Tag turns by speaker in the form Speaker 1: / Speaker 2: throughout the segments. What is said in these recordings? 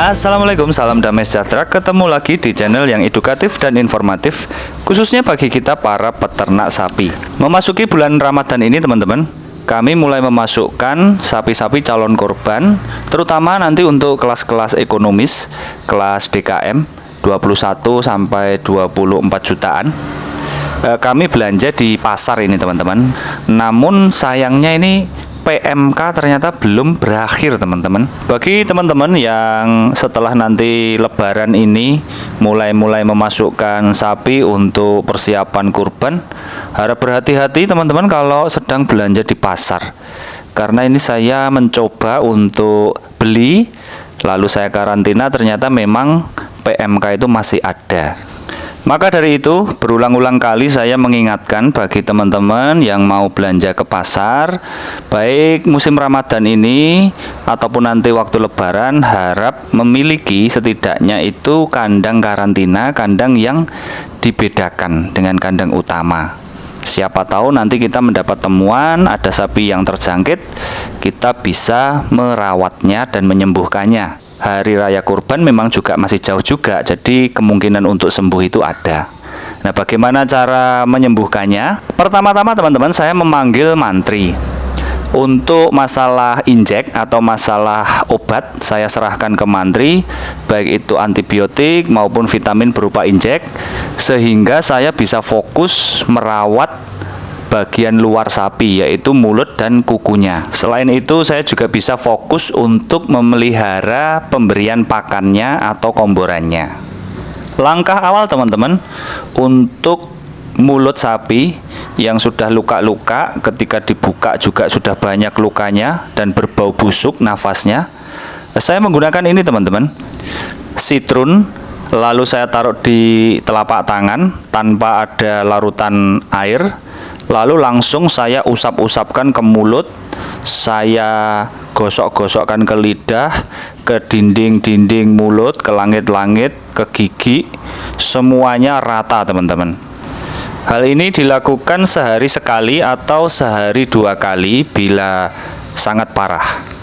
Speaker 1: Assalamualaikum, salam damai sejahtera. Ketemu lagi di channel yang edukatif dan informatif, khususnya bagi kita para peternak sapi. Memasuki bulan Ramadan ini teman-teman, kami mulai memasukkan sapi-sapi calon korban, terutama nanti untuk kelas-kelas ekonomis, kelas DKM 21 sampai 24 jutaan. Kami belanja di pasar ini teman-teman. Namun sayangnya ini PMK ternyata belum berakhir teman-teman. Bagi teman-teman yang setelah nanti Lebaran ini mulai memasukkan sapi untuk persiapan kurban, harap berhati-hati teman-teman kalau sedang belanja di pasar. Karena ini saya mencoba untuk beli, lalu saya karantina, ternyata memang PMK itu masih ada. Maka dari itu, berulang-ulang kali saya mengingatkan bagi teman-teman yang mau belanja ke pasar, baik musim Ramadan ini ataupun nanti waktu Lebaran, harap memiliki setidaknya itu kandang karantina, kandang yang dibedakan dengan kandang utama. Siapa tahu nanti kita mendapat temuan ada sapi yang terjangkit, kita bisa merawatnya dan menyembuhkannya. Hari raya kurban memang juga masih jauh juga, jadi kemungkinan untuk sembuh itu ada. Nah, bagaimana cara menyembuhkannya? Pertama-tama teman-teman, saya memanggil mantri. Untuk masalah injek atau masalah obat, saya serahkan ke mantri, baik itu antibiotik maupun vitamin berupa injek, sehingga saya bisa fokus merawat bagian luar sapi, yaitu mulut dan kukunya. Selain itu, saya juga bisa fokus untuk memelihara pemberian pakannya atau komborannya. Langkah awal teman-teman, untuk mulut sapi yang sudah luka-luka, ketika dibuka juga sudah banyak lukanya dan berbau busuk nafasnya, saya menggunakan ini teman-teman, sitrun, lalu saya taruh di telapak tangan tanpa ada larutan air, lalu langsung saya usap-usapkan ke mulut, saya gosok-gosokkan ke lidah, ke dinding-dinding mulut, ke langit-langit, ke gigi, semuanya rata teman-teman. Hal ini dilakukan sehari sekali atau sehari 2 kali bila sangat parah.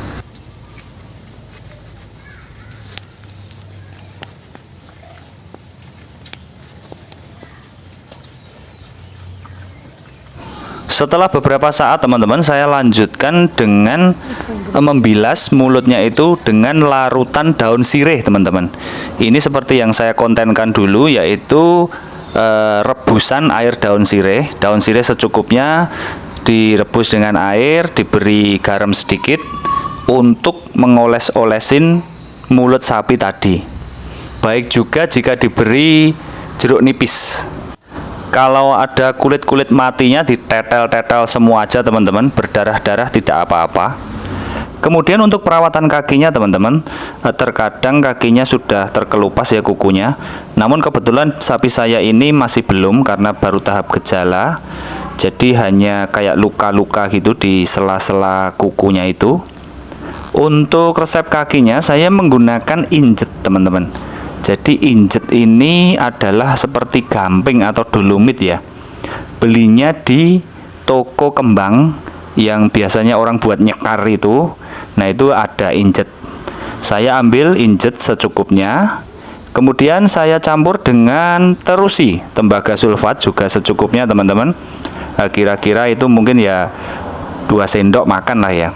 Speaker 1: Setelah beberapa saat teman-teman, saya lanjutkan dengan membilas mulutnya itu dengan larutan daun sirih teman-teman. Ini seperti yang saya kontenkan dulu, yaitu rebusan air daun sirih. Daun sirih secukupnya direbus dengan air, diberi garam sedikit untuk mengoles-olesin mulut sapi tadi. Baik juga jika diberi jeruk nipis. Kalau ada kulit-kulit matinya ditetel-tetel semua aja teman-teman, berdarah-darah tidak apa-apa. Kemudian untuk perawatan kakinya teman-teman, terkadang kakinya sudah terkelupas ya kukunya. Namun kebetulan sapi saya ini masih belum karena baru tahap gejala. Jadi hanya kayak luka-luka gitu di sela-sela kukunya itu. Untuk resep kakinya saya menggunakan injet teman-teman. Jadi injet ini adalah seperti gamping atau dolomit ya. Belinya di toko kembang yang biasanya orang buat nyekar itu. Nah, itu ada injet. Saya ambil injet secukupnya. Kemudian saya campur dengan terusi, tembaga sulfat juga secukupnya teman-teman. Kira-kira itu mungkin ya 2 sendok makan lah ya.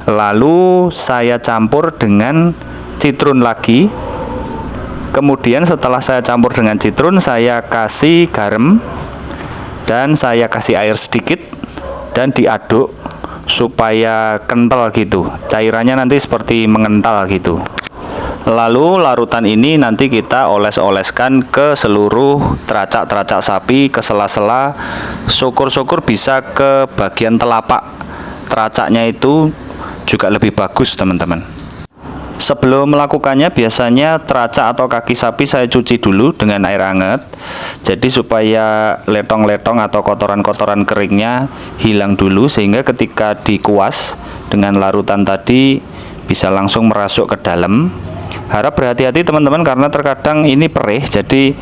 Speaker 1: Lalu saya campur dengan citrun lagi. Kemudian setelah saya campur dengan citrun, saya kasih garam dan saya kasih air sedikit dan diaduk supaya kental gitu. Cairannya nanti seperti mengental gitu. Lalu larutan ini nanti kita oles-oleskan ke seluruh teracak-teracak sapi, ke sela-sela. Syukur-syukur bisa ke bagian telapak teracaknya, itu juga lebih bagus teman-teman. Sebelum melakukannya, biasanya teracak atau kaki sapi saya cuci dulu dengan air hangat. Jadi supaya letong-letong atau kotoran-kotoran keringnya hilang dulu, sehingga ketika dikuas dengan larutan tadi bisa langsung merasuk ke dalam. Harap berhati-hati teman-teman, karena terkadang ini perih, jadi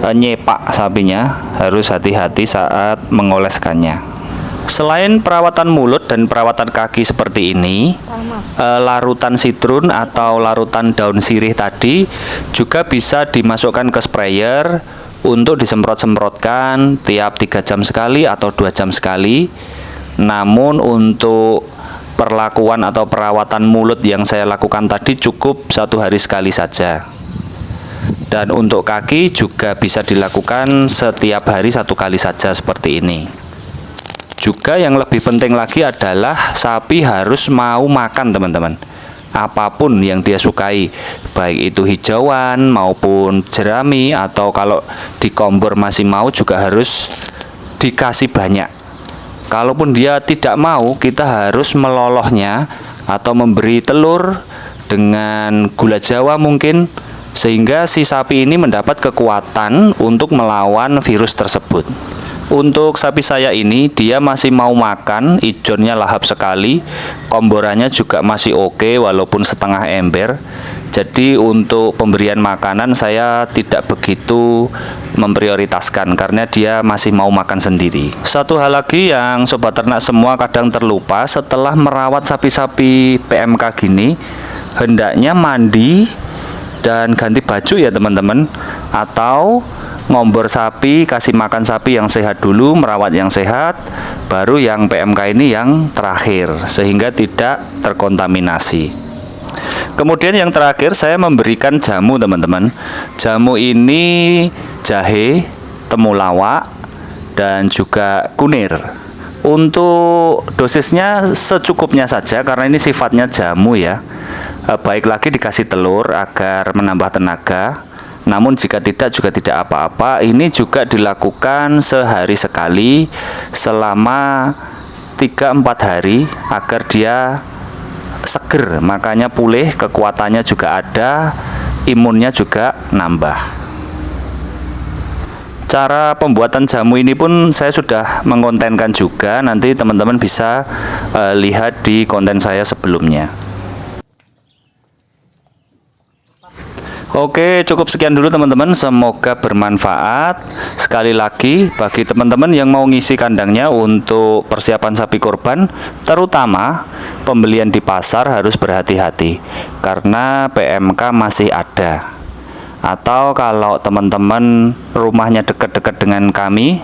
Speaker 1: nyepak sapinya. Harus hati-hati saat mengoleskannya. Selain perawatan mulut dan perawatan kaki seperti ini, larutan sitrun atau larutan daun sirih tadi juga bisa dimasukkan ke sprayer untuk disemprot-semprotkan tiap 3 jam sekali atau 2 jam sekali. Namun untuk perlakuan atau perawatan mulut yang saya lakukan tadi cukup 1 hari sekali saja. Dan untuk kaki juga bisa dilakukan setiap hari 1 kali saja seperti ini. Juga yang lebih penting lagi adalah sapi harus mau makan teman-teman. Apapun yang dia sukai, baik itu hijauan maupun jerami, atau kalau di kompor masih mau juga harus dikasih banyak. Kalaupun dia tidak mau, kita harus melolohnya atau memberi telur dengan gula Jawa mungkin, sehingga si sapi ini mendapat kekuatan untuk melawan virus tersebut. Untuk sapi saya ini, dia masih mau makan, ijonnya lahap sekali, komborannya juga masih oke walaupun setengah ember. Jadi untuk pemberian makanan saya tidak begitu memprioritaskan karena dia masih mau makan sendiri. Satu hal lagi yang sobat ternak semua kadang terlupa, setelah merawat sapi-sapi PMK gini, hendaknya mandi dan ganti baju ya teman-teman, atau ngombor sapi, kasih makan sapi yang sehat dulu, merawat yang sehat, baru yang PMK ini yang terakhir, sehingga tidak terkontaminasi. Kemudian yang terakhir saya memberikan jamu teman-teman. Jamu ini jahe, temulawak, dan juga kunir. Untuk dosisnya secukupnya saja karena ini sifatnya jamu ya. Baik lagi dikasih telur agar menambah tenaga. Namun jika tidak juga tidak apa-apa. Ini juga dilakukan sehari sekali selama 3-4 hari agar dia seger, makanya pulih, kekuatannya juga ada, imunnya juga nambah. Cara pembuatan jamu ini pun saya sudah mengontenkan juga, nanti teman-teman bisa lihat di konten saya sebelumnya. Oke, cukup sekian dulu teman-teman, semoga bermanfaat. Sekali lagi, bagi teman-teman yang mau ngisi kandangnya untuk persiapan sapi kurban, terutama pembelian di pasar harus berhati-hati karena PMK masih ada. Atau kalau teman-teman rumahnya dekat-dekat dengan kami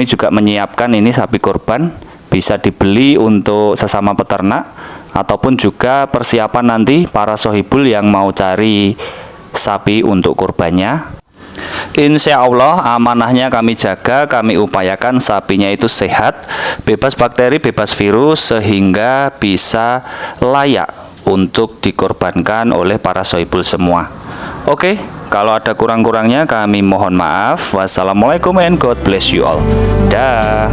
Speaker 1: juga menyiapkan ini sapi kurban, bisa dibeli untuk sesama peternak, ataupun juga persiapan nanti para sohibul yang mau cari sapi untuk kurbannya. Insya Allah amanahnya kami jaga, kami upayakan sapinya itu sehat, bebas bakteri, bebas virus, sehingga bisa layak untuk dikorbankan oleh para sohibul semua. Oke, kalau ada kurang-kurangnya kami mohon maaf. Wassalamualaikum and God bless you all. Dah.